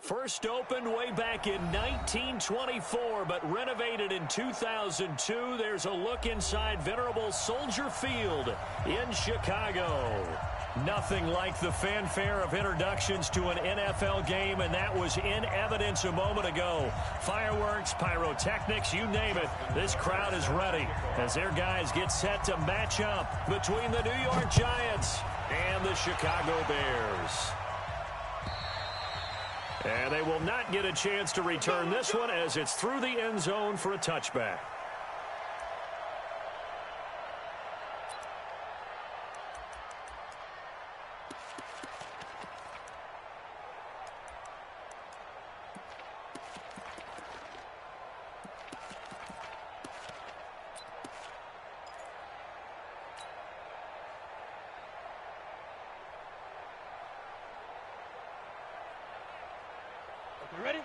First opened way back in 1924, but renovated in 2002. There's a look inside venerable Soldier Field in Chicago. Nothing like the fanfare of introductions to an NFL game, and that was in evidence a moment ago. Fireworks, pyrotechnics, you name it. This crowd is ready as their guys get set to match up between the New York Giants and the Chicago Bears. And they will not get a chance to return this one as it's through the end zone for a touchback. You ready?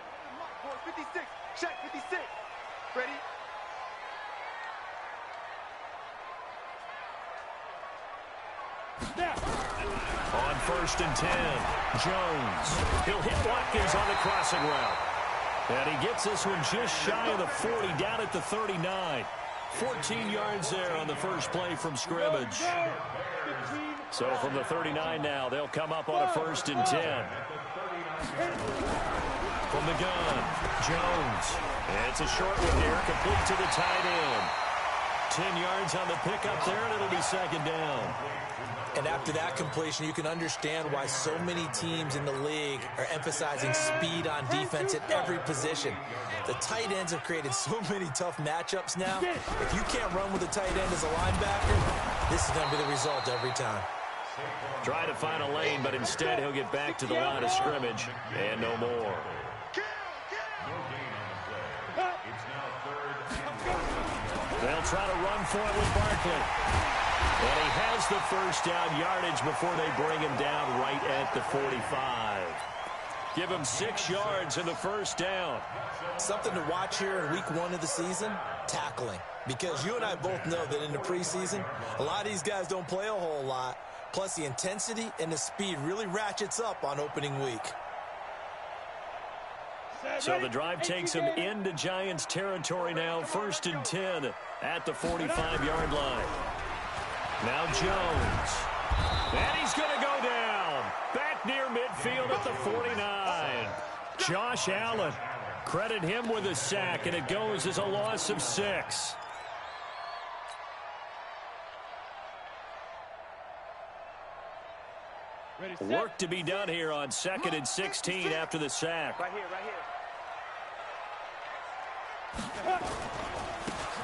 56. Check 56. Ready? Now. On 1st and 10, Jones. He'll hit Watkins on the crossing route. And he gets this one just shy of the 40, down at the 39. 14 yards there on the first play from scrimmage. So from the 39 now, they'll come up on a 1st and 10. From the gun, Jones. And it's a short one here, complete to the tight end. 10 yards on the pickup there, and it'll be 2nd down. And after that completion, you can understand why so many teams in the league are emphasizing speed on defense at every position. The tight ends have created so many tough matchups now. If you can't run with a tight end as a linebacker, this is going to be the result every time. Try to find a lane, but instead he'll get back to the line of scrimmage and no more. They'll try to run for it with Barkley. And he has the first down yardage before they bring him down right at the 45. Give him 6 yards in the first down. Something to watch here in week 1 of the season, tackling. Because you and I both know that in the preseason, a lot of these guys don't play a whole lot. Plus, the intensity and the speed really ratchets up on opening week. So the drive takes him into Giants territory now. 1st and 10 at the 45-yard line. Now Jones. And he's going to go down. Back near midfield at the 49. Josh Allen. Credit him with a sack, and it goes as a loss of 6. Work to be done here on 2nd and 16 after the sack. Right here, right here.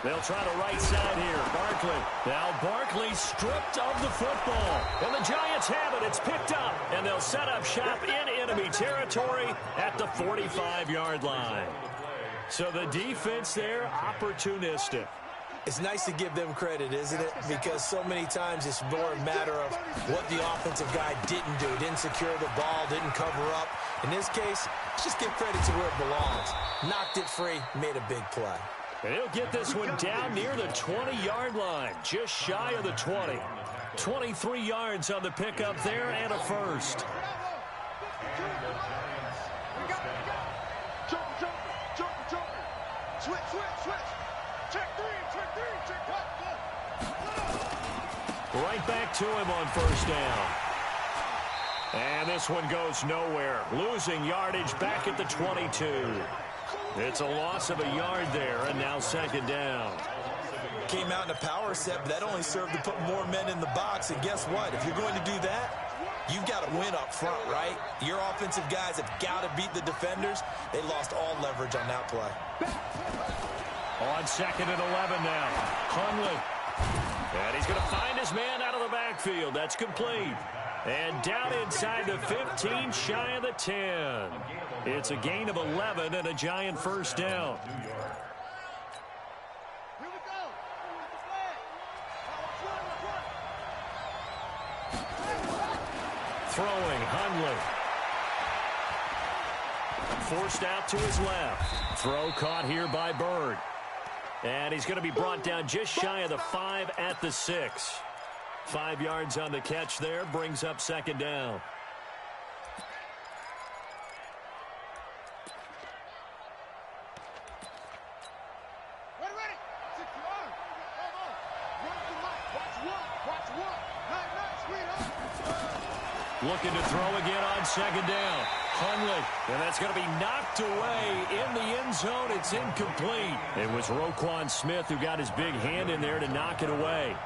They'll try the right side here. Barkley. Now Barkley stripped of the football. And the Giants have it. It's picked up. And they'll set up shop in enemy territory at the 45-yard line. So the defense there, opportunistic. It's nice to give them credit, isn't it? Because so many times it's more a matter of what the offensive guy didn't do. Didn't secure the ball, didn't cover up. In this case, just give credit to where it belongs. Knocked it free, made a big play. And he'll get this one down near the 20-yard line, just shy of the 20. 23 yards on the pickup there and a first. Right back to him on 1st down. And this one goes nowhere. Losing yardage back at the 22. It's a loss of a yard there, and now 2nd down. Came out in a power set, but that only served to put more men in the box. And guess what? If you're going to do that, you've got to win up front, right? Your offensive guys have got to beat the defenders. They lost all leverage on that play. On 2nd and 11 now. Hundley. And he's going to find his man out of the backfield. That's complete. And down inside the 15, shy of the 10. It's a gain of 11 and a Giant first down. Throwing, Hundley. Forced out to his left. Throw caught here by Bird. And he's going to be brought down just shy of the 5 at the 6. 5 yards on the catch there, brings up 2nd down. Looking to throw again on second down. Hundley, and that's going to be knocked away in the end zone. It's incomplete. It was Roquan Smith who got his big hand in there to knock it away.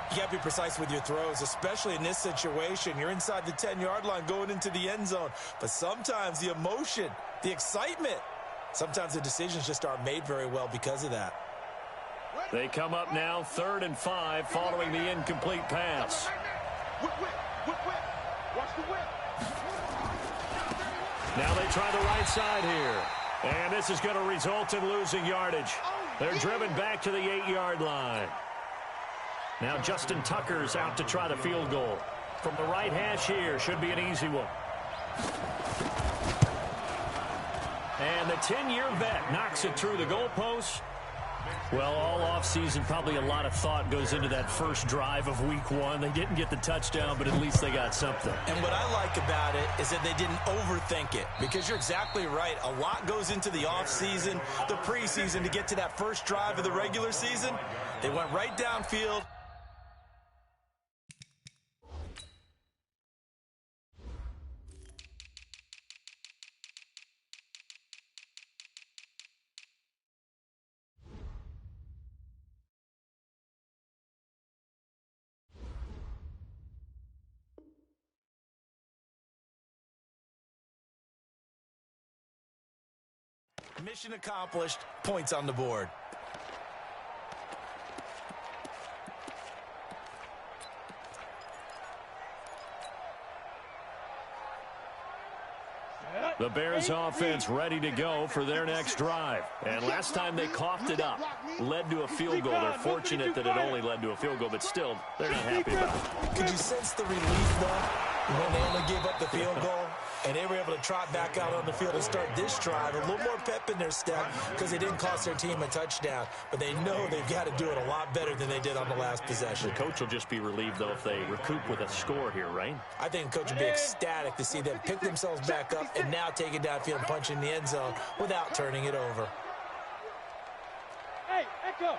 You got to be precise with your throws, especially in this situation. You're inside the 10-yard line going into the end zone. But sometimes the emotion, the excitement, sometimes the decisions just aren't made very well because of that. They come up now 3rd and 5 following the incomplete pass. Watch the whip. Now they try the right side here. And this is going to result in losing yardage. They're driven back to the 8-yard line. Now Justin Tucker's out to try the field goal. From the right hash here, should be an easy one. And the 10-year vet knocks it through the goalpost. Well, all offseason, probably a lot of thought goes into that first drive of week 1. They didn't get the touchdown, but at least they got something. And what I like about it is that they didn't overthink it, because you're exactly right. A lot goes into the offseason, the preseason, to get to that first drive of the regular season. They went right downfield. Mission accomplished. Points on the board. The Bears offense ready to go for their next drive. And last time they coughed it up, led to a field goal. They're fortunate that it only led to a field goal, but still, they're not happy about it. Could you sense the relief, though, when they only gave up the field goal? And they were able to trot back out on the field and start this drive. A little more pep in their step because they didn't cost their team a touchdown. But they know they've got to do it a lot better than they did on the last possession. The coach will just be relieved, though, if they recoup with a score here, right? I think the coach will be ecstatic to see them pick themselves back up and now take it downfield and punch in the end zone without turning it over. Hey, Echo.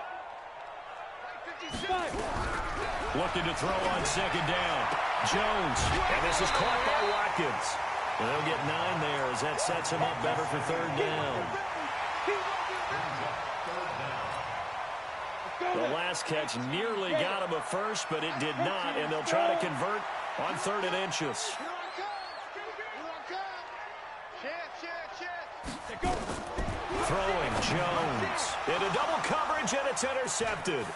Looking to throw on second down. Jones. And this is caught by Watkins. And they'll get 9 there as that sets him up better for 3rd down. The last catch nearly got him a first, but it did not, and they'll try to convert on 3rd and inches. Throwing Jones into double coverage, and it's intercepted.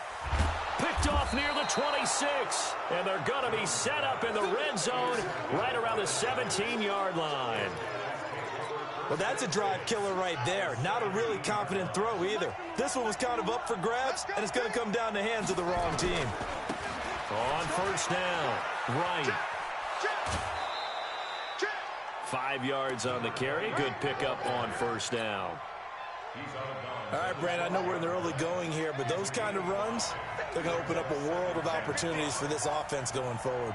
Picked off near the 26, and they're going to be set up in the red zone right around the 17-yard line. Well, that's a drive killer right there. Not a really confident throw either. This one was kind of up for grabs, and it's going to come down the hands of the wrong team. On 1st down, right. 5 yards on the carry. Good pickup on 1st down. All right, Brandon, I know we're in the early going here, but those kind of runs, they're going to open up a world of opportunities for this offense going forward.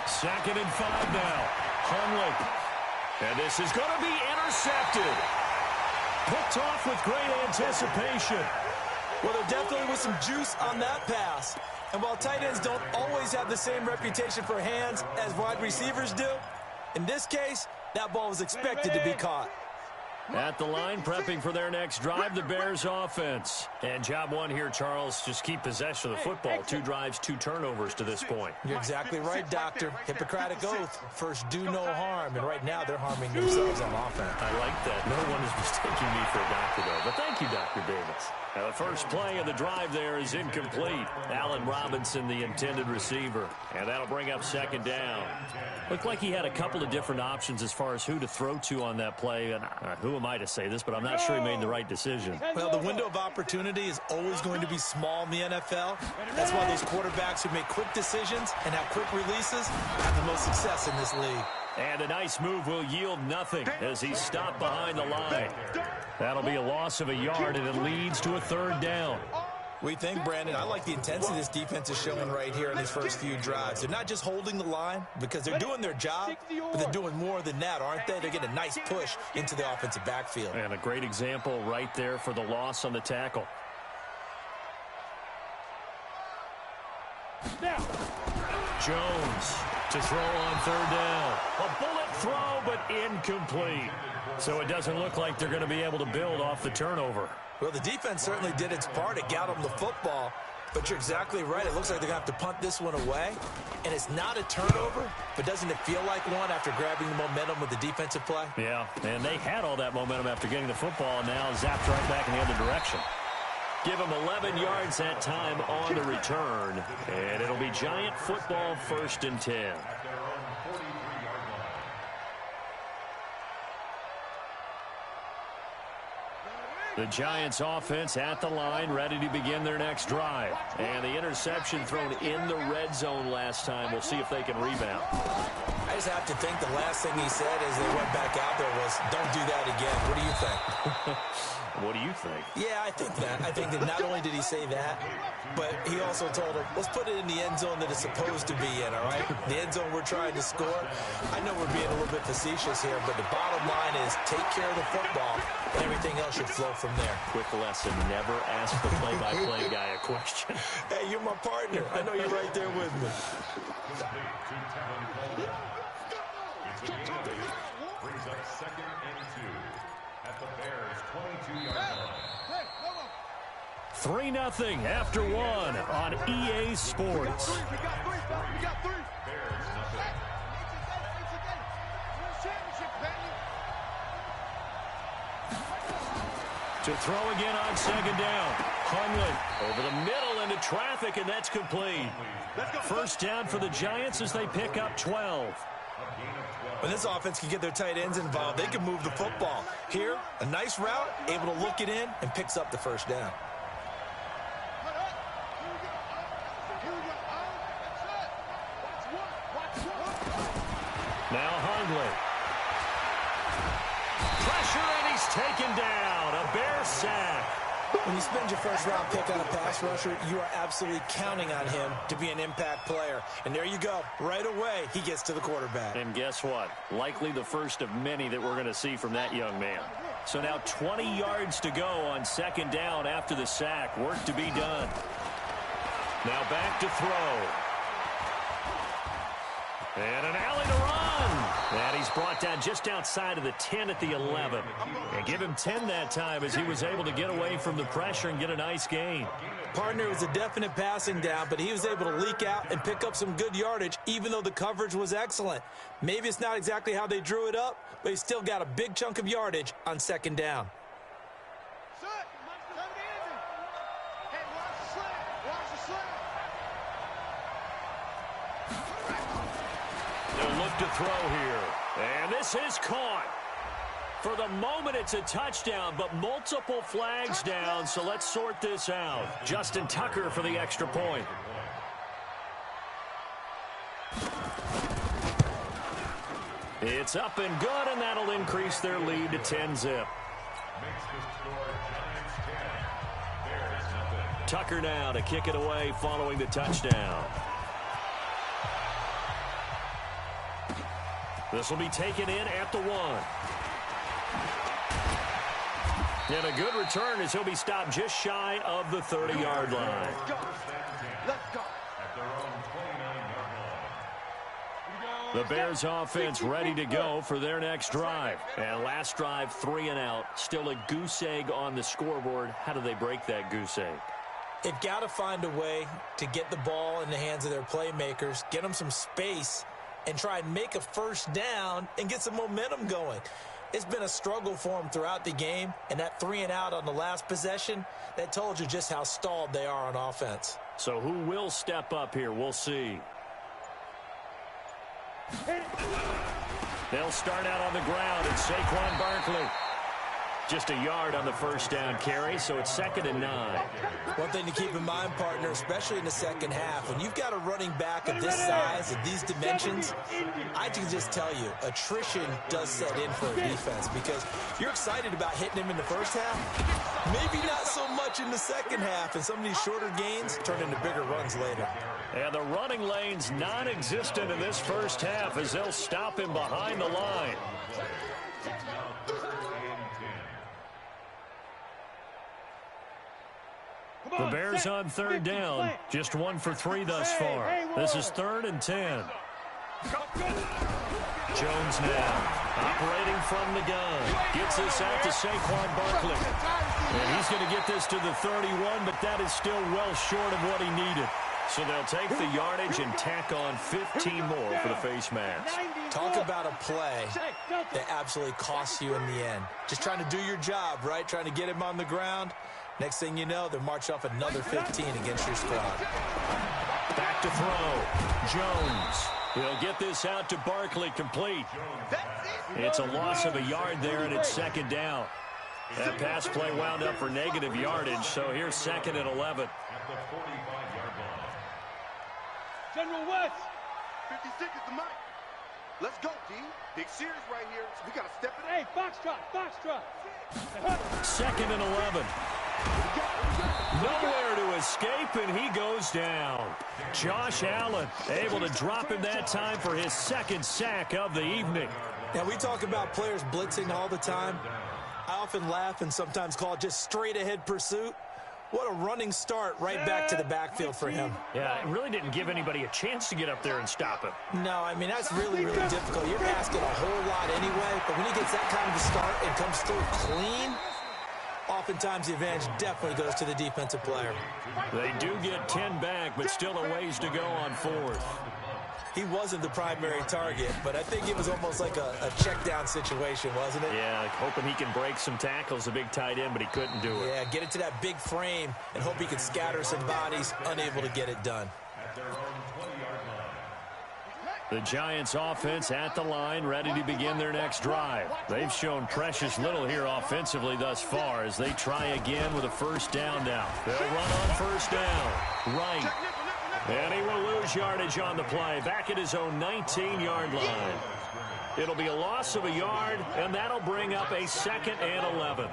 Second and 5 now. Hundley. And this is going to be intercepted. Picked off with great anticipation. Well, there definitely was some juice on that pass. And while tight ends don't always have the same reputation for hands as wide receivers do, in this case, that ball was expected to be caught. At the line, prepping for their next drive, the Bears offense. And job one here, Charles, just keep possession of the football. 2 drives, 2 turnovers to this point. You're exactly right, Doctor. Hippocratic oath. First, do no harm. And right now, they're harming themselves on offense. I like that. No one is mistaking me for a doctor, though. But thank you, Dr. Davis. Now, the first play of the drive there is incomplete. Allen Robinson, the intended receiver. And that'll bring up 2nd down. Looked like he had a couple of different options as far as who to throw to on that play. And who am I to say this, but I'm not sure he made the right decision. Well, the window of opportunity is always going to be small in the NFL. That's why those quarterbacks who make quick decisions and have quick releases have the most success in this league. And a nice move will yield nothing as he's stopped behind the line. That'll be a loss of a yard, and it leads to a 3rd down. We think, Brandon, I like the intensity this defense is showing right here in these first few drives. They're not just holding the line because they're doing their job, but they're doing more than that, aren't they? They're getting a nice push into the offensive backfield. And a great example right there for the loss on the tackle. Jones to throw on third down. A bullet throw, but incomplete. So it doesn't look like they're going to be able to build off the turnover. Well, the defense certainly did its part. It got them the football. But you're exactly right. It looks like they're going to have to punt this one away. And it's not a turnover, but doesn't it feel like one after grabbing the momentum with the defensive play? Yeah, and they had all that momentum after getting the football, and now zapped right back in the other direction. Give them 11 yards that time on the return, and it'll be Giant football 1st and 10. The Giants offense at the line, ready to begin their next drive. And the interception thrown in the red zone last time. We'll see if they can rebound. I just have to think the last thing he said as they went back out there was, don't do that again. What do you think? What do you think? Yeah, I think that. I think that not only did he say that, but he also told him, let's put it in the end zone that it's supposed to be in, all right? The end zone we're trying to score. I know we're being a little bit facetious here, but the bottom line is take care of the football, and everything else should flow from there. Quick lesson, never ask the play-by-play guy a question. Hey, you're my partner. I know you're right there with me. Brings up 2nd and 2 at the Bears' 22-yard line. 3-0 after one on EA Sports. We got three. Bears nothing. To throw again on 2nd down. Hundley over the middle into traffic, and that's complete. 1st down for the Giants as they pick up 12. When this offense can get their tight ends involved, they can move the football. Here, a nice route, able to look it in, and picks up the 1st down. Now Hundley. Pressure, and he's taken down. A Bear sack. When you spend your 1st-round pick on a pass rusher, you are absolutely counting on him to be an impact player. And there you go. Right away, he gets to the quarterback. And guess what? Likely the first of many that we're going to see from that young man. So now 20 yards to go on 2nd down after the sack. Work to be done. Now back to throw. And an alley to run. And he's brought down just outside of the 10 at the 11. And give him 10 that time as he was able to get away from the pressure and get a nice gain. Partner was a definite passing down, but he was able to leak out and pick up some good yardage, even though the coverage was excellent. Maybe it's not exactly how they drew it up, but he still got a big chunk of yardage on 2nd down. They'll look to throw here. And this is caught. For the moment, it's a touchdown, but multiple flags down, so let's sort this out. Justin Tucker for the extra point. It's up and good, and that'll increase their lead to 10-zip. Tucker now to kick it away following the touchdown. This will be taken in at the 1. And a good return as he'll be stopped just shy of the 30-yard line. Let's go. The Bears offense ready to go for their next drive. And last drive, 3 and out. Still a goose egg on the scoreboard. How do they break that goose egg? They've got to find a way to get the ball in the hands of their playmakers, get them some space, and try and make a 1st down and get some momentum going. It's been a struggle for them throughout the game, and that 3 and out on the last possession, that told you just how stalled they are on offense. So who will step up here? We'll see. They'll start out on the ground, and Saquon Barkley. Just a yard on the 1st down carry, so it's 2nd and 9. One thing to keep in mind, partner, especially in the 2nd half, when you've got a running back of this size and these dimensions, I can just tell you, attrition does set in for a defense because you're excited about hitting him in the 1st half, maybe not so much in the 2nd half, and some of these shorter gains turn into bigger runs later. And the running lane's non-existent in this 1st half as they'll stop him behind the line. The Bears on third down. Just 1 for 3 thus far. This is 3rd and 10. Jones now operating from the gun. Gets this out to Saquon Barkley. And he's going to get this to the 31, but that is still well short of what he needed. So they'll take the yardage and tack on 15 more for the face mask. Talk about a play that absolutely costs you in the end. Just trying to do your job, right? Trying to get him on the ground. Next thing you know, they'll march off another 15 against your squad. Back to throw. Jones. He'll get this out to Barkley, complete. It's a loss of a yard there, and it's 2nd down. That pass play wound up for negative yardage, so here's 2nd and 11. At the 45-yard line. General West. 56 is the mic. Let's go, D. Big series right here, so we got to step it. Hey, foxtrot, foxtrot. 2nd and 11. Nowhere to escape, and he goes down. Josh Allen able to drop him that time for his 2nd sack of the evening. Now, we talk about players blitzing all the time. I often laugh and sometimes call it just straight-ahead pursuit. What a running start right back to the backfield for him. Yeah, it really didn't give anybody a chance to get up there and stop him. No, I mean, that's really, really difficult. You're asking a whole lot anyway, but when he gets that kind of a start and comes through clean, oftentimes the advantage definitely goes to the defensive player. They do get 10 back, but still a ways to go on 4th. He wasn't the primary target, but I think it was almost like a check down situation, wasn't it? Yeah, like hoping he can break some tackles, a big tight end, but he couldn't do it. Yeah, get it to that big frame and hope he can scatter some bodies, unable to get it done. At their own 20-yard line. The Giants offense at the line, ready to begin their next drive. They've shown precious little here offensively thus far as they try again with a 1st down now. They'll run on 1st down. Right. And he will lose yardage on the play, back at his own 19-yard line. It'll be a loss of a yard, and that'll bring up a 2nd and 11.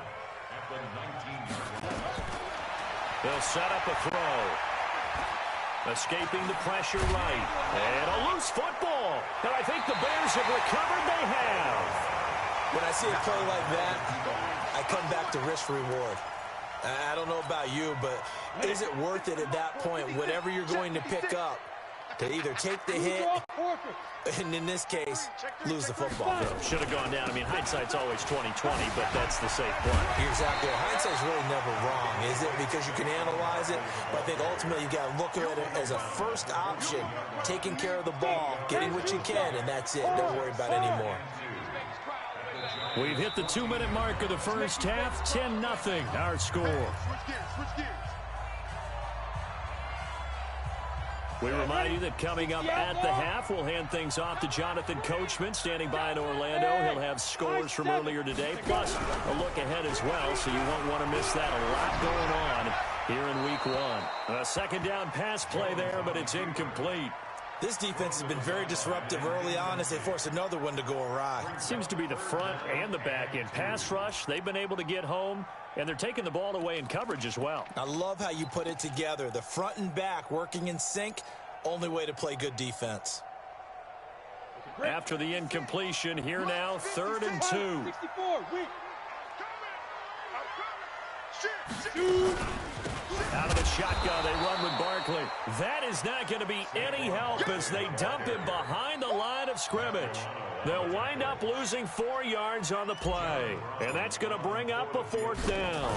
They'll set up a throw. Escaping the pressure right. And a loose football. And I think the Bears have recovered. They have. When I see a play like that, I come back to risk-reward. I don't know about you, but is it worth it at that point, whatever you're going to pick up, to either take the hit and, in this case, lose the football? Should have gone down. I mean, hindsight's always 20/20, but that's the safe play. You're exactly right. Hindsight's really never wrong, is it? Because you can analyze it, but I think ultimately you got to look at it as a first option, taking care of the ball, getting what you can, and that's it. Don't worry about it anymore. We've hit the 2-minute mark of the first half. 10-0 our score. We remind you that coming up at the half, we'll hand things off to Jonathan Coachman, standing by in Orlando. He'll have scores from earlier today, plus a look ahead as well, so you won't want to miss that. A lot going on here in Week 1. A 2nd down pass play there, but it's incomplete. This defense has been very disruptive early on as they force another one to go awry. It seems to be the front and the back end. Pass rush, they've been able to get home, and they're taking the ball away in coverage as well. I love how you put it together. The front and back working in sync, only way to play good defense. After the incompletion, here now, 3rd and 2. Out of the shotgun, they run with Barkley. That is not going to be any help as they dump him behind the line of scrimmage. They'll wind up losing 4 yards on the play, and that's going to bring up a 4th down.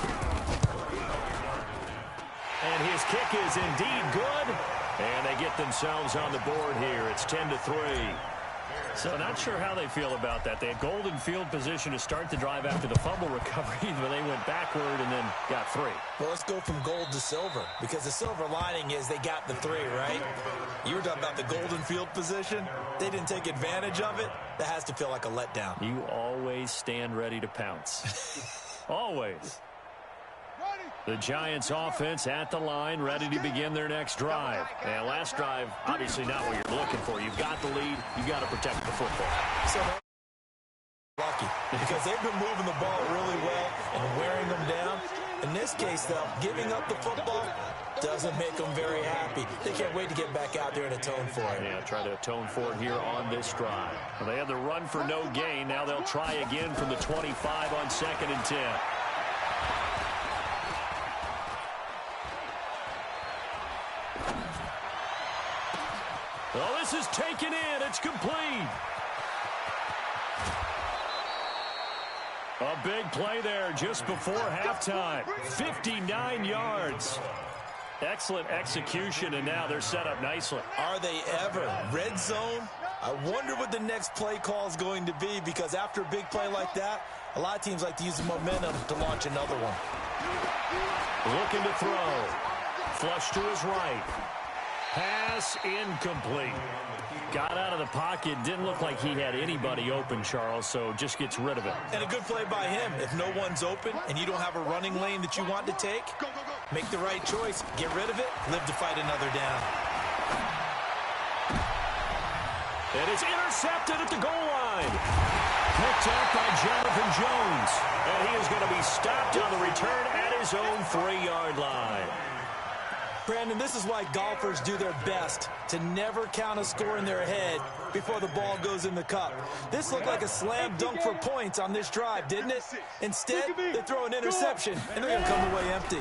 And his kick is indeed good, and they get themselves on the board here. It's 10-3. So not sure how they feel about that. They had golden field position to start the drive after the fumble recovery, but they went backward and then got 3. Well, let's go from gold to silver, because the silver lining is they got the 3, right? You were talking about the golden field position. They didn't take advantage of it. That has to feel like a letdown. You always stand ready to pounce. Always. The Giants offense at the line, ready to begin their next drive. And last drive, obviously not what you're looking for. You've got the lead. You've got to protect the football. So lucky, because they've been moving the ball really well and wearing them down. In this case, though, giving up the football doesn't make them very happy. They can't wait to get back out there and atone for it. Yeah, try to atone for it here on this drive. Well, they had the run for no gain. Now they'll try again from the 25 on 2nd and 10. Well, this is taken in. It's complete. A big play there just before halftime. 59 yards. Excellent execution, and now they're set up nicely. Are they ever? Red zone? I wonder what the next play call is going to be, because after a big play like that, a lot of teams like to use the momentum to launch another one. Looking to throw. Flush to his right. Pass incomplete. Got out of the pocket. Didn't look like he had anybody open, Charles, so just gets rid of it. And a good play by him. If no one's open and you don't have a running lane that you want to take, make the right choice. Get rid of it. Live to fight another down. And it's intercepted at the goal line. Picked up by Jonathan Jones. And he is going to be stopped on the return at his own 3-yard line. Brandon, this is why golfers do their best to never count a score in their head before the ball goes in the cup. This looked like a slam dunk for points on this drive, didn't it? Instead, they throw an interception, and they're going to come away empty.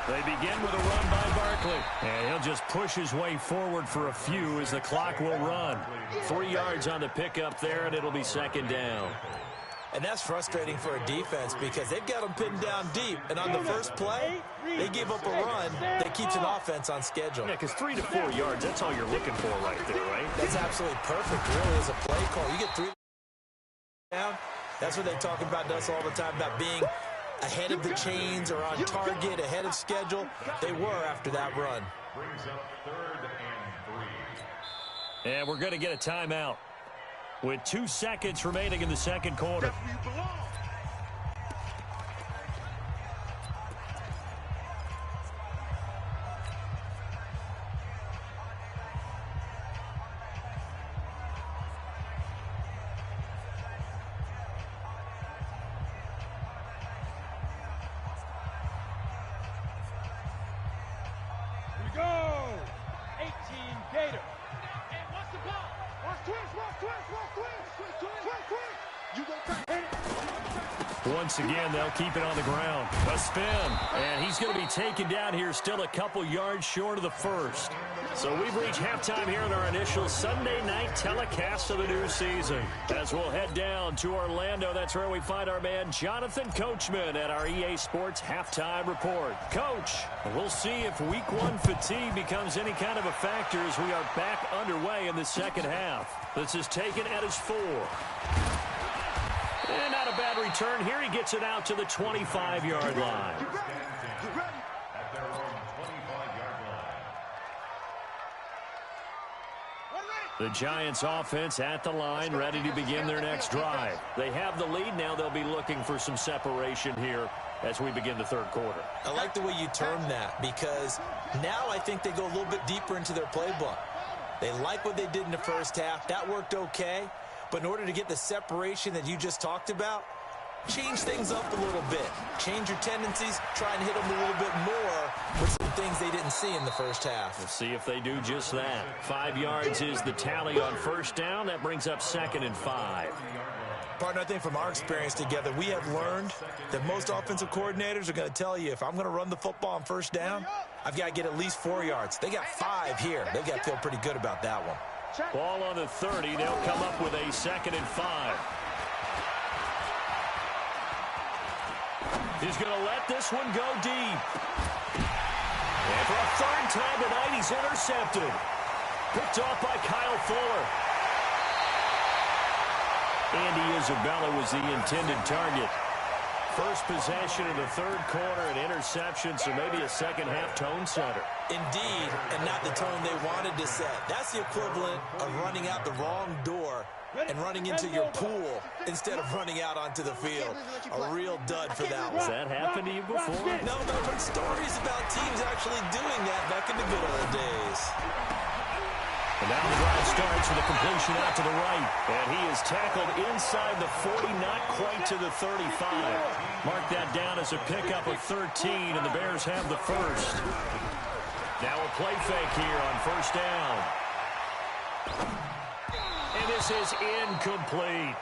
They begin with a run by Barkley. And he'll just push his way forward for a few as the clock will run. 3 yards on the pickup there, and it'll be second down. And that's frustrating for a defense because they've got them pinned down deep. And on the first play, they give up a run that keeps an offense on schedule. Yeah, because 3 to 4 yards, that's all you're looking for right there, right? That's absolutely perfect, really, as a play call. You get 3 down. That's what they talk about to us all the time, about being ahead of the chains or on target, ahead of schedule. They were after that run. Brings up 3rd and 3. And we're going to get a timeout with 2 seconds remaining in the second quarter. Here we go. 18 Gator. And what's the ball? Watch twist. You gonna hit it. Once again, they'll keep it on the ground. A spin, and he's going to be taken down here, still a couple yards short of the first. So we've reached halftime here in our initial Sunday night telecast of the new season. As we'll head down to Orlando, that's where we find our man Jonathan Coachman at our EA Sports Halftime Report. Coach, we'll see if Week 1 fatigue becomes any kind of a factor as we are back underway in the second half. This is taken at his 4. And not a bad return here. He gets it out to the 25-yard line. At their own 25-yard line. The Giants offense at the line, ready to begin their next drive. They have the lead now. They'll be looking for some separation here as we begin the third quarter. I like the way you term that, because now I think they go a little bit deeper into their playbook. They like what they did in the first half. That worked okay. But in order to get the separation that you just talked about, change things up a little bit. Change your tendencies. Try and hit them a little bit more with some things they didn't see in the first half. We'll see if they do just that. 5 yards is the tally on first down. That brings up 2nd and 5. Partner, I think from our experience together, we have learned that most offensive coordinators are going to tell you, if I'm going to run the football on first down, I've got to get at least 4 yards. They got 5 here. They've got to feel pretty good about that one. Ball on the 30. They'll come up with a 2nd and 5. He's going to let this one go deep. And for a 3rd time tonight, he's intercepted. Picked off by Kyle Fuller. Andy Isabella was the intended target. First possession in the third quarter, an interception, so maybe a second-half tone setter. Indeed, and not the tone they wanted to set. That's the equivalent of running out the wrong door and running into your pool instead of running out onto the field. A real dud for that one. Has that happened to you before? No, but stories about teams actually doing that back in the good old days. And now the drive starts with a completion out to the right. And he is tackled inside the 40, not quite to the 35. Mark that down as a pickup of 13, and the Bears have the first. Now a play fake here on first down. And this is incomplete.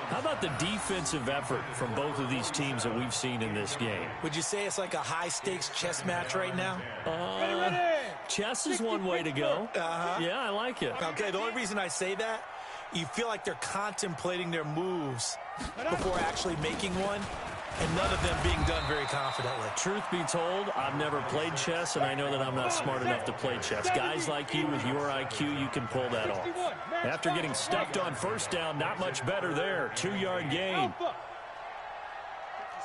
How about the defensive effort from both of these teams that we've seen in this game? Would you say it's like a high-stakes chess match right now? Chess is one way to go. Yeah, I like it. Okay, the only reason I say that, you feel like they're contemplating their moves before actually making one, and none of them being done very confidently. Truth be told, I've never played chess, and I know that I'm not smart enough to play chess. Guys like you with your IQ, you can pull that off. After getting stuffed on first down, not much better there. 2-yard gain.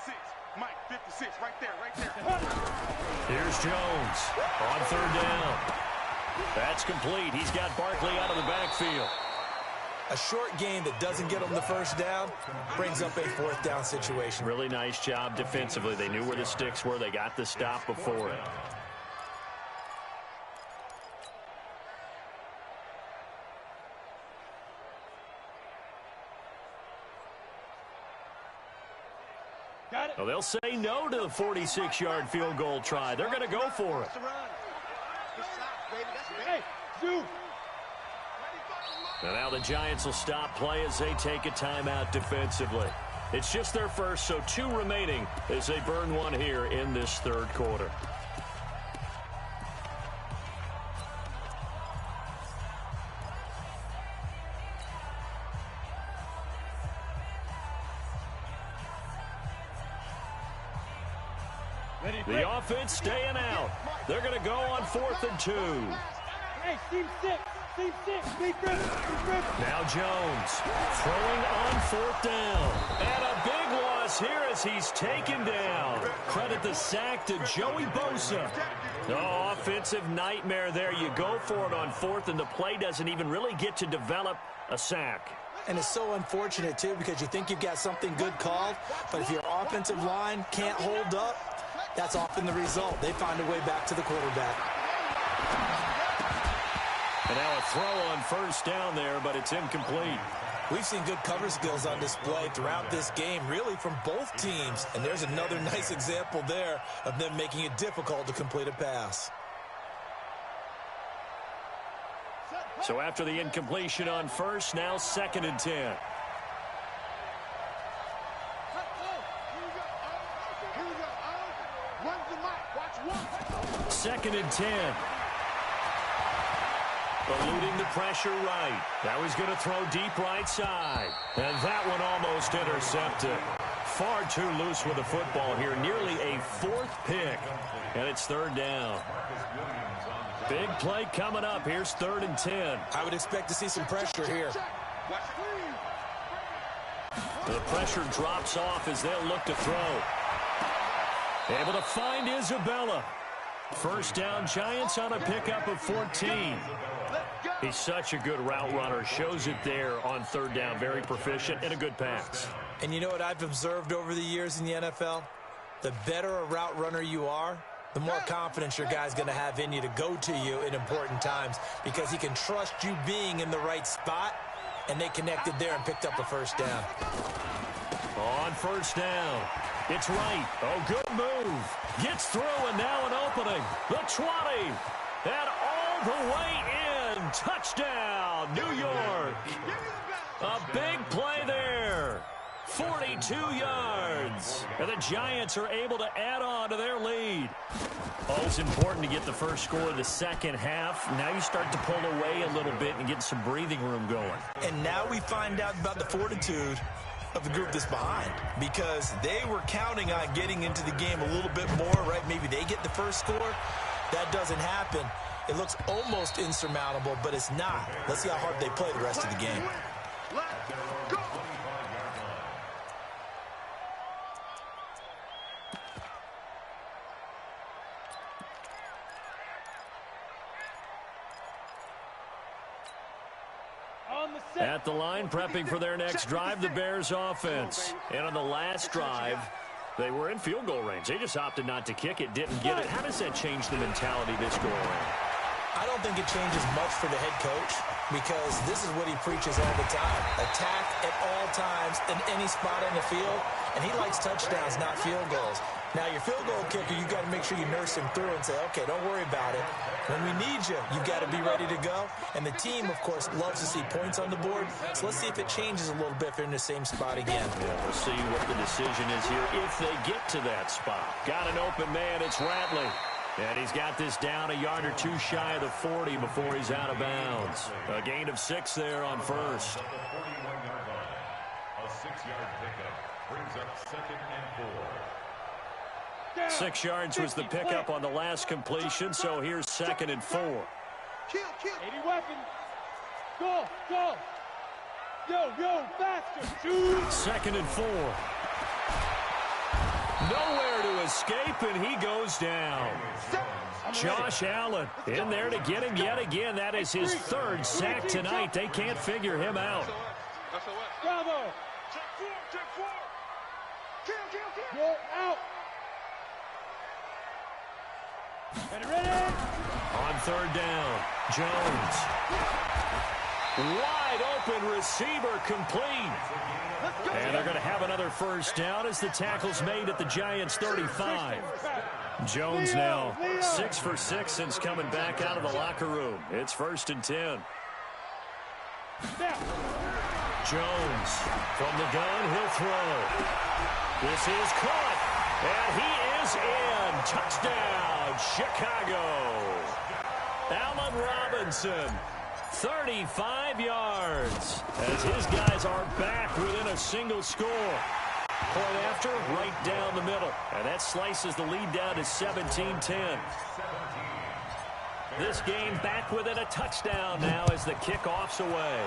56. Mike, 56, right there. Here's Jones on third down. That's complete. He's got Barkley out of the backfield. A short game that doesn't get them the first down brings up a fourth down situation. Really nice job defensively. They knew where the sticks were. They got the stop before it. Well, they'll say no to the 46-yard field goal try. They're going to go for it. And now the Giants will stop play as they take a timeout defensively. It's just their first, so 2 remaining as they burn one here in this third quarter. The offense staying out. They're going to go on 4th and 2. Hey, team 6. Now Jones throwing on 4th down. And a big loss here as he's taken down. Credit the sack to Joey Bosa. Oh, offensive nightmare there. You go for it on 4th, and the play doesn't even really get to develop a sack. And it's so unfortunate, too, because you think you've got something good called, but if your offensive line can't hold up, that's often the result. They find a way back to the quarterback. And now a throw on first down there, but it's incomplete. We've seen good cover skills on display throughout this game, really from both teams. And there's another nice example there of them making it difficult to complete a pass. So after the incompletion on first, now 2nd and 10. Second and 10. Eluding the pressure right. Now he's going to throw deep right side. And that one almost intercepted. Far too loose with the football here. Nearly a 4th pick. And it's 3rd down. Big play coming up. Here's 3rd and 10. I would expect to see some pressure here. The pressure drops off as they'll look to throw. Able to find Isabella. First down, Giants on a pickup of 14. He's such a good route runner. Shows it there on 3rd down. Very proficient and a good pass. And you know what I've observed over the years in the NFL? The better a route runner you are, the more confidence your guy's going to have in you to go to you in important times because he can trust you being in the right spot, and they connected there and picked up a first down. On first down, it's right. Oh, good move. Gets through, and now an opening. The 20, and all the way in. Touchdown, New York. A big play there. 42 yards. And the Giants are able to add on to their lead. Oh, it's important to get the first score of the second half. Now you start to pull away a little bit and get some breathing room going. And now we find out about the fortitude of the group that's behind, because they were counting on getting into the game a little bit more, right? Maybe they get the first score. That doesn't happen. It looks almost insurmountable, but it's not. Let's see how hard they play the rest of the game. At the line, prepping for their next drive, the Bears offense. And on the last drive, they were in field goal range. They just opted not to kick it, didn't get it. How does that change the mentality this go around? I don't think it changes much for the head coach, because this is what he preaches all the time. Attack at all times in any spot on the field, and he likes touchdowns, not field goals. Now, your field goal kicker, you've got to make sure you nurse him through and say, okay, don't worry about it. When we need you, you've got to be ready to go. And the team, of course, loves to see points on the board. So let's see if it changes a little bit if they're in the same spot again. Yeah, we'll see what the decision is here if they get to that spot. Got an open man. It's Ratley. And he's got this down a yard or two shy of the 40 before he's out of bounds. A gain of 6 there on first. At the 41-yard line, a 6-yard pickup brings up 2nd and 4. 6 yards was the pickup on the last completion, so here's 2nd and 4. Kill. 80 weapons. Go. Yo, faster. Shoot. 2nd and 4. Nowhere to escape, and he goes down. Josh Allen in there to get him yet again. That is his 3rd sack tonight. They can't figure him out. Bravo. Check 4. Kill. Go out. Ready. On 3rd down, Jones. Wide open receiver complete. And they're going to have another first down as the tackle's made at the Giants' 35. Jones now 6 for 6 since coming back out of the locker room. It's 1st and 10. Jones from the gun, he'll throw. This is caught, and he is in. Touchdown, Chicago. Allen Robinson, 35 yards, as his guys are back within a single score. Point after, right down the middle. And that slices the lead down to 17-10. This game back within a touchdown now as the kickoff's away.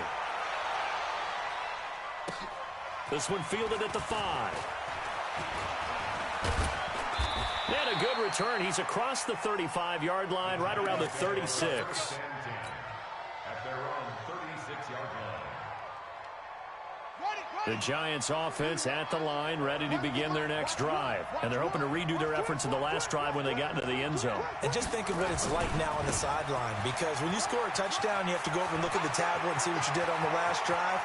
This one fielded at the 5. And a good return. He's across the 35-yard line, right around the 36. At their own 36-yard line. The Giants offense at the line, ready to begin their next drive. And they're hoping to redo their efforts in the last drive when they got into the end zone. And just think of what it's like now on the sideline, because when you score a touchdown, you have to go over and look at the tablet and see what you did on the last drive.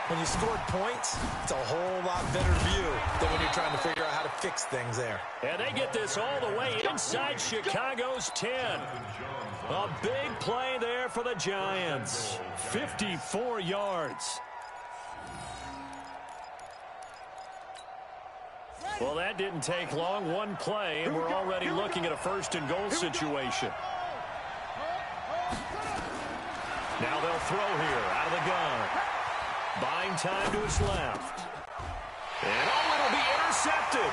When you scored points, it's a whole lot better view than when you're trying to figure out how to fix things there. And they get this all the way inside Chicago's 10. A big play there for the Giants. 54 yards. Well, that didn't take long. One play, and we're already looking at a 1st and goal situation. Now they'll throw here out of the gun. Buying time to his left. And it'll be intercepted.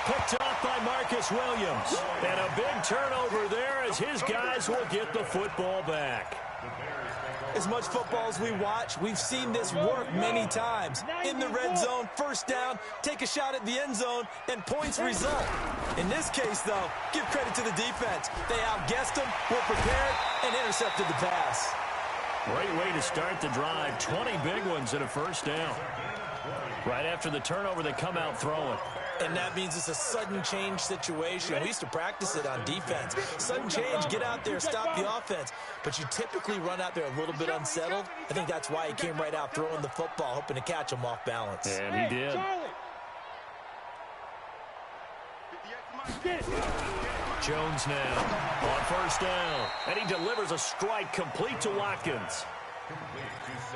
Picked off by Marcus Williams. And a big turnover there as his guys will get the football back. As much football as we watch, we've seen this work many times. In the red zone, 1st down, take a shot at the end zone, and points result. In this case, though, give credit to the defense. They outguessed them, were prepared, and intercepted the pass. Great way to start the drive. 20 big ones and a 1st down. Right after the turnover, they come out throwing. And that means it's a sudden change situation. We used to practice it on defense. Sudden change, get out there, stop the offense. But you typically run out there a little bit unsettled. I think that's why he came right out throwing the football, hoping to catch him off balance. And he did. Jones now on 1st down. And he delivers a strike complete to Watkins.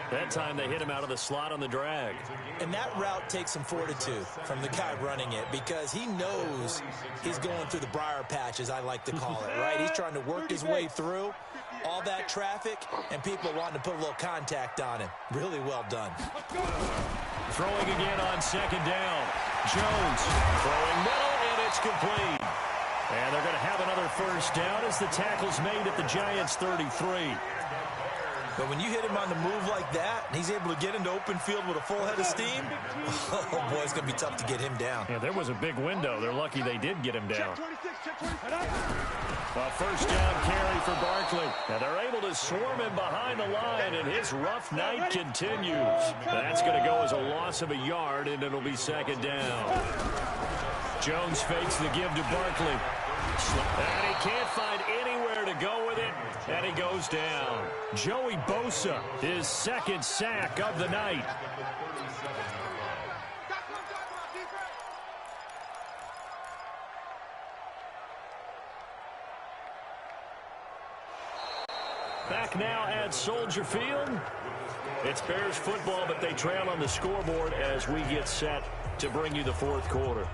That time they hit him out of the slot on the drag. And that route takes some fortitude from the guy running it, because he knows he's going through the briar patch, as I like to call it, right? He's trying to work his way through all that traffic and people wanting to put a little contact on him. Really well done. Throwing again on 2nd down. Jones throwing middle, and it's complete. And they're going to have another 1st down as the tackle's made at the Giants' 33. But when you hit him on the move like that, and he's able to get into open field with a full head of steam, oh, boy, it's going to be tough to get him down. Yeah, there was a big window. They're lucky they did get him down. A 1st down carry for Barkley. And they're able to swarm him behind the line, and his rough night continues. That's going to go as a loss of a yard, and it'll be 2nd down. Jones fakes the give to Barkley. And he can't find anywhere to go with it, and he goes down. Joey Bosa, his 2nd sack of the night. Back now at Soldier Field. It's Bears football, but they trail on the scoreboard as we get set to bring you the fourth quarter.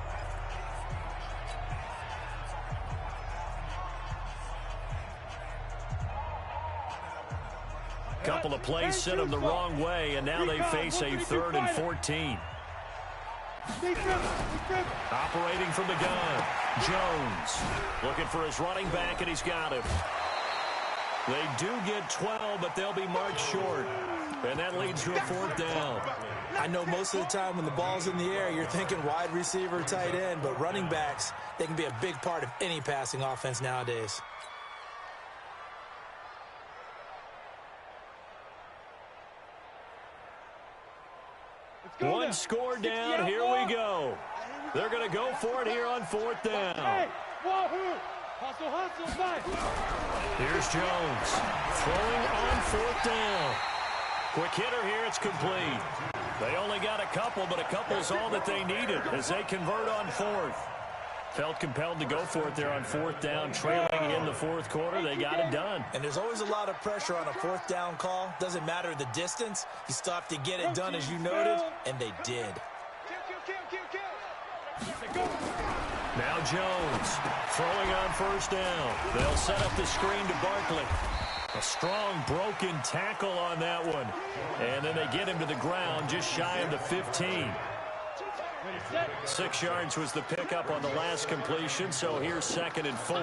Couple of plays sent them the wrong way, and now they face a 3rd and 14. Operating from the gun, Jones looking for his running back, and he's got him. They do get 12, but they'll be marked short, and that leads to a 4th down. I know most of the time when the ball's in the air, you're thinking wide receiver, tight end, but running backs, they can be a big part of any passing offense nowadays. One score down. Here we go. They're going to go for it here on 4th down. Here's Jones throwing on 4th down. Quick hitter here. It's complete. They only got a couple, but a couple is all that they needed as they convert on 4th. Felt compelled to go for it there on 4th down, trailing in the 4th quarter. They got it done. And there's always a lot of pressure on a 4th down call. Doesn't matter the distance. You still have to get it done, as you noted, and they did. Now Jones throwing on 1st down. They'll set up the screen to Barkley. A strong broken tackle on that one. And then they get him to the ground just shy of the 15. 6 yards was the pickup on the last completion, so here's 2nd and 4.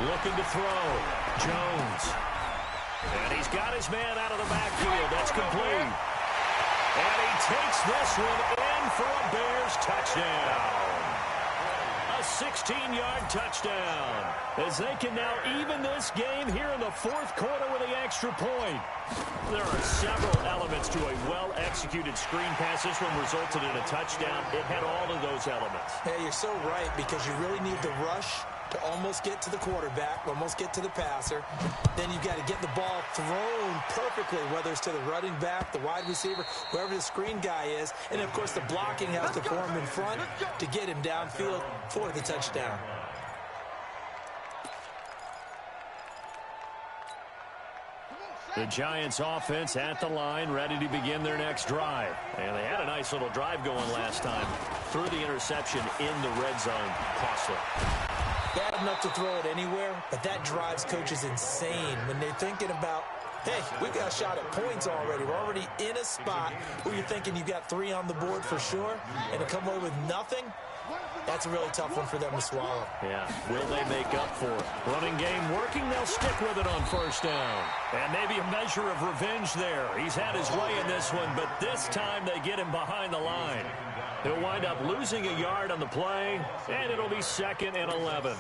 Looking to throw. Jones. And he's got his man out of the backfield. That's complete. And he takes this one in for a Bears touchdown. A 16-yard touchdown, as they can now even this game here in the 4th quarter with the extra point. There are several elements to a well-executed screen pass. This one resulted in a touchdown. It had all of those elements. Yeah, you're so right, because you really need the rush to almost get to the quarterback, almost get to the passer. Then you've got to get the ball thrown perfectly, whether it's to the running back, the wide receiver, whoever the screen guy is. And, of course, the blocking has to form in front to get him downfield for the touchdown. The Giants offense at the line, ready to begin their next drive. And they had a nice little drive going last time. Threw the interception in the red zone. Costly. Bad enough to throw it anywhere, but that drives coaches insane when they're thinking about, hey, we've got a shot at points already. We're already in a spot where you're thinking you've got 3 on the board for sure, and to come away with nothing, that's a really tough one for them to swallow. Yeah, will they make up for it? Running game working, they'll stick with it on 1st down. And maybe a measure of revenge there. He's had his way in this one, but this time they get him behind the line. He'll wind up losing a yard on the play, and it'll be 2nd and 11. At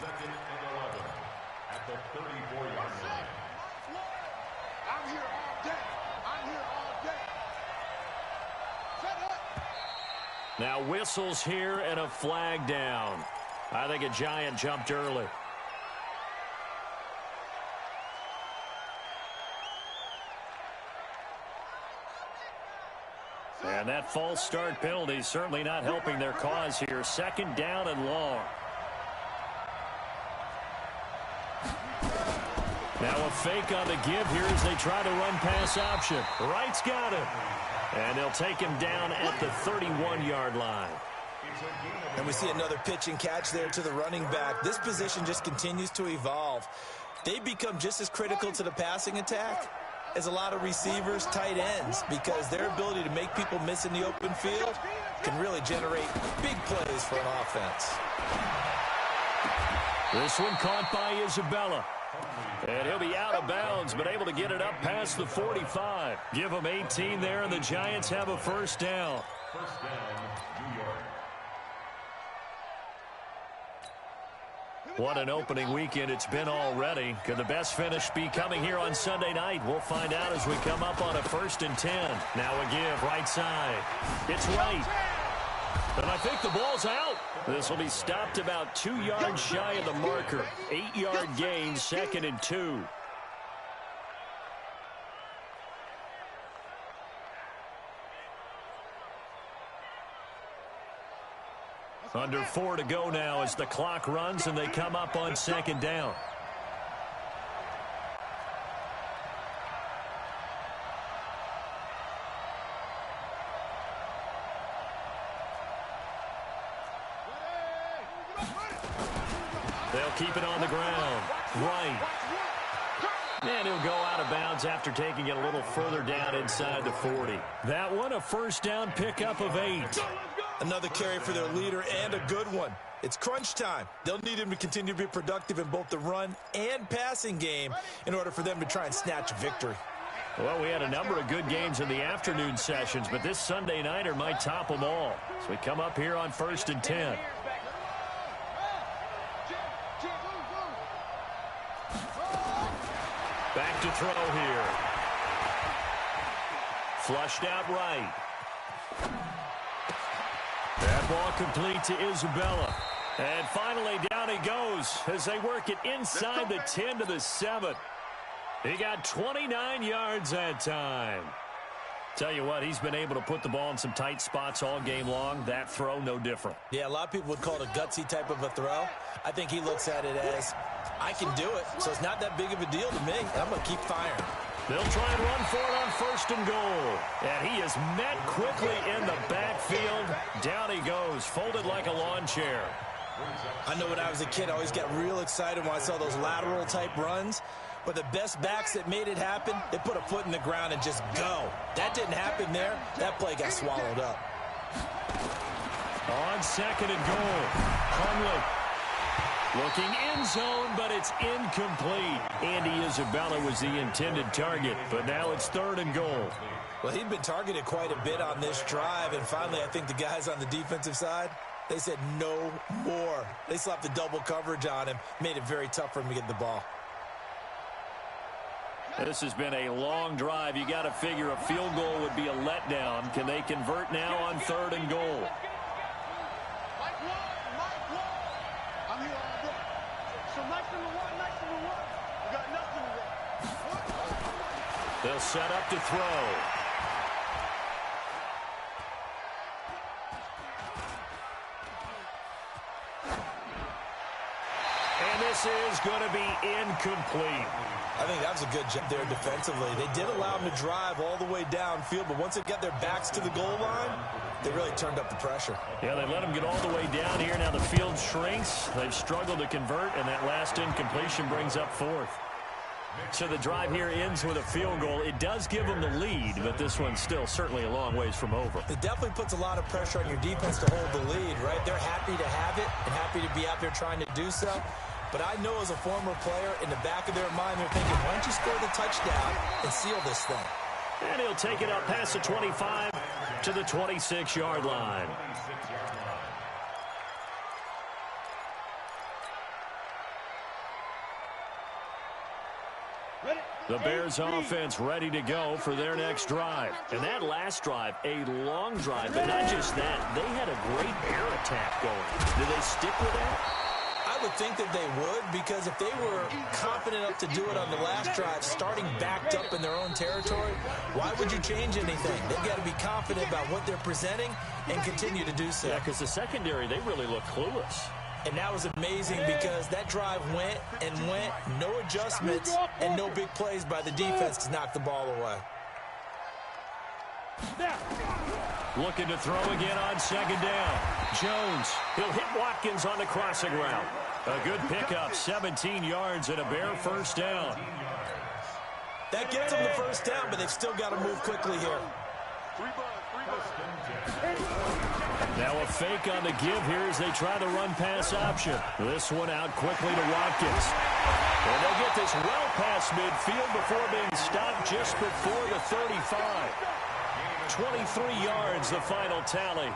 the 34-yard line. I'm here all day. I'm here all day. Shut up. Now whistles here and a flag down. I think a Giant jumped early. And that false start penalty is certainly not helping their cause here. 2nd down and long. Now a fake on the give here as they try to run pass option. Wright's got him. And they'll take him down at the 31-yard line. And we see another pitch and catch there to the running back. This position just continues to evolve. They become just as critical to the passing attack as a lot of receivers, tight ends, because their ability to make people miss in the open field can really generate big plays for an offense. This one caught by Isabella. And he'll be out of bounds, but able to get it up past the 45. Give him 18 there, and the Giants have a 1st down. 1st down, New York. What an opening weekend it's been already. Could the best finish be coming here on Sunday night? We'll find out as we come up on a 1st and 10. Now a give, right side. It's Wright. And I think the ball's out. This will be stopped about 2 yards shy of the marker. 8-yard gain, 2nd and 2. Under 4 to go now as the clock runs and they come up on second down. They'll keep it on the ground. Right. And he'll go out of bounds after taking it a little further down inside the 40. That one, a first down pickup of 8. Another carry for their leader and a good one. It's crunch time. They'll need him to continue to be productive in both the run and passing game in order for them to try and snatch a victory. Well, we had a number of good games in the afternoon sessions, but this Sunday nighter might top them all. So we come up here on 1st and 10. Back to throw here. Flushed out right. That ball complete to Isabella. And finally down he goes as they work it inside the 10 to the 7. He got 29 yards that time. Tell you what, he's been able to put the ball in some tight spots all game long. That throw, no different. Yeah, a lot of people would call it a gutsy type of a throw. I think he looks at it as, I can do it, so it's not that big of a deal to me. I'm going to keep firing. They'll try and run for it on 1st and goal. And he is met quickly in the backfield. Down he goes, folded like a lawn chair. I know when I was a kid, I always got real excited when I saw those lateral type runs. But the best backs that made it happen, they put a foot in the ground and just go. That didn't happen there. That play got swallowed up. On 2nd and goal, Hunley looking end zone, but it's incomplete. Andy Isabella was the intended target, but now it's 3rd and goal. Well, he'd been targeted quite a bit on this drive, and finally I think the guys on the defensive side, they said no more. They slapped the double coverage on him, made it very tough for him to get the ball. This has been a long drive. You got to figure a field goal would be a letdown. Can they convert now on 3rd and goal? They'll set up to throw. And this is going to be incomplete. I think that was a good job there defensively. They did allow them to drive all the way downfield, but once they got their backs to the goal line, they really turned up the pressure. Yeah, they let them get all the way down here. Now the field shrinks. They've struggled to convert, and that last incompletion brings up 4th. So the drive here ends with a field goal. It does give them the lead, but this one's still certainly a long ways from over. It definitely puts a lot of pressure on your defense to hold the lead, right? They're happy to have it and happy to be out there trying to do so. But I know as a former player, in the back of their mind, they're thinking, why don't you score the touchdown and seal this thing? And he'll take it up past the 25 to the 26-yard line. The Bears offense ready to go for their next drive. And that last drive, a long drive, but not just that. They had a great air attack going. Do they stick with that? I would think that they would, because if they were confident enough to do it on the last drive, starting backed up in their own territory, why would you change anything? They've got to be confident about what they're presenting and continue to do so. Yeah, because the secondary, they really look clueless. And that was amazing because that drive went and went, no adjustments, and no big plays by the defense to knock the ball away. Looking to throw again on 2nd down. Jones, he'll hit Watkins on the crossing route. A good pickup, 17 yards and a Bear first down. That gets them the first down, but they've still got to move quickly here. Now a fake on the give here as they try the run-pass option. This one out quickly to Watkins. And they'll get this well past midfield before being stopped just before the 35. 23 yards, the final tally.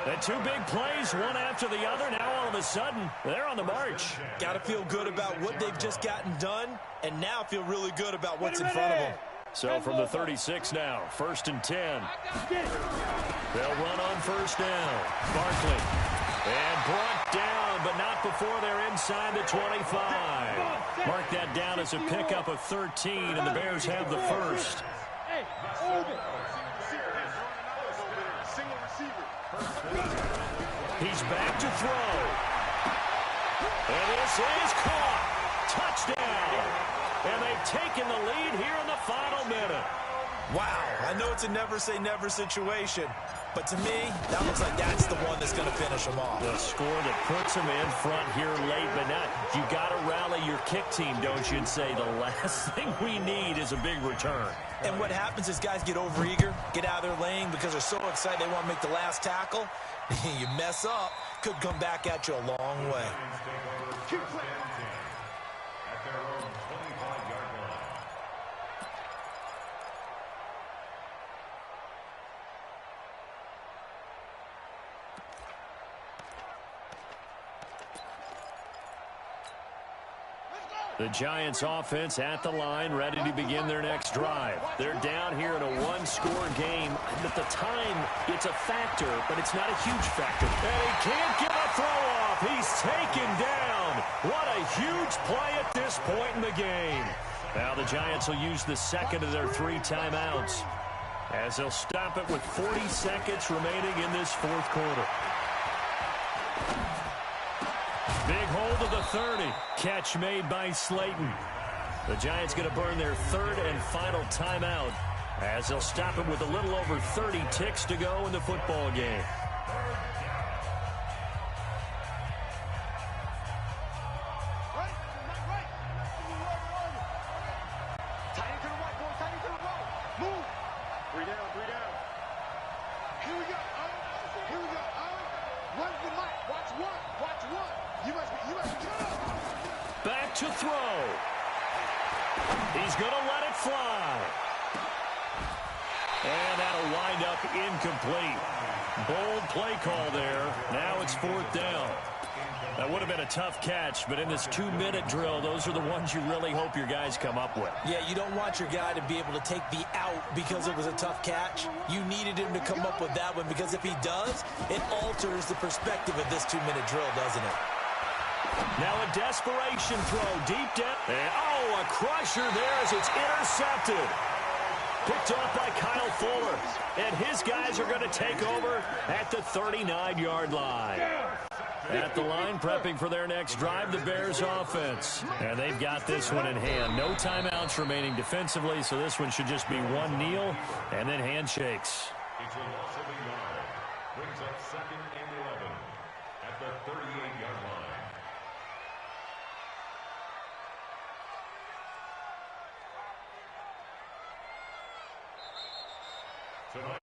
And 2 big plays, one after the other. Now all of a sudden, they're on the march. Got to feel good about what they've just gotten done, and now feel really good about what's in front of them. So from the 36 now, 1st and 10. They'll run on 1st down. Barkley. And brought down, but not before they're inside the 25. Mark that down as a pickup of 13, and the Bears have the first. He's back to throw. And this is caught. Touchdown. And they've taken the lead here in the final minute. Wow, I know it's a never-say-never situation, but to me, that looks like that's the one that's going to finish them off. The score that puts them in front here late, but now you got to rally your kick team, don't you, and say the last thing we need is a big return. And what happens is guys get overeager, get out of their lane because they're so excited they want to make the last tackle. You mess up, could come back at you a long way. At their own 25-yard line. The Giants offense at the line, ready to begin their next drive. They're down here in a one-score game. At the time, it's a factor, but it's not a huge factor. And he can't get a throw off. He's taken down. What a huge play at this point in the game. Now the Giants will use the second of their 3 timeouts, as they'll stop it with 40 seconds remaining in this fourth quarter. Big hold of the 30. Catch made by Slayton. The Giants going to burn their third and final timeout, as they'll stop it with a little over 30 ticks to go in the football game. Back to throw. He's going to let it fly. And that'll wind up incomplete. Bold play call there. Now it's 4th down. That would have been a tough catch, but in this 2-minute drill, those are the ones you really hope your guys come up with. Yeah, you don't want your guy to be able to take the out because it was a tough catch. You needed him to come up with that one, because if he does, it alters the perspective of this 2-minute drill, doesn't it? Now a desperation throw deep down. And, oh, a crusher there as it's intercepted. Picked off by Kyle Fuller. And his guys are going to take over at the 39-yard line. At the line, prepping for their next drive, the Bears offense. And they've got this one in hand. No timeouts remaining defensively, so this one should just be one kneel and then handshakes. It's a loss of a yard. Brings up 2nd and 11 at the 38-yard line. Tonight.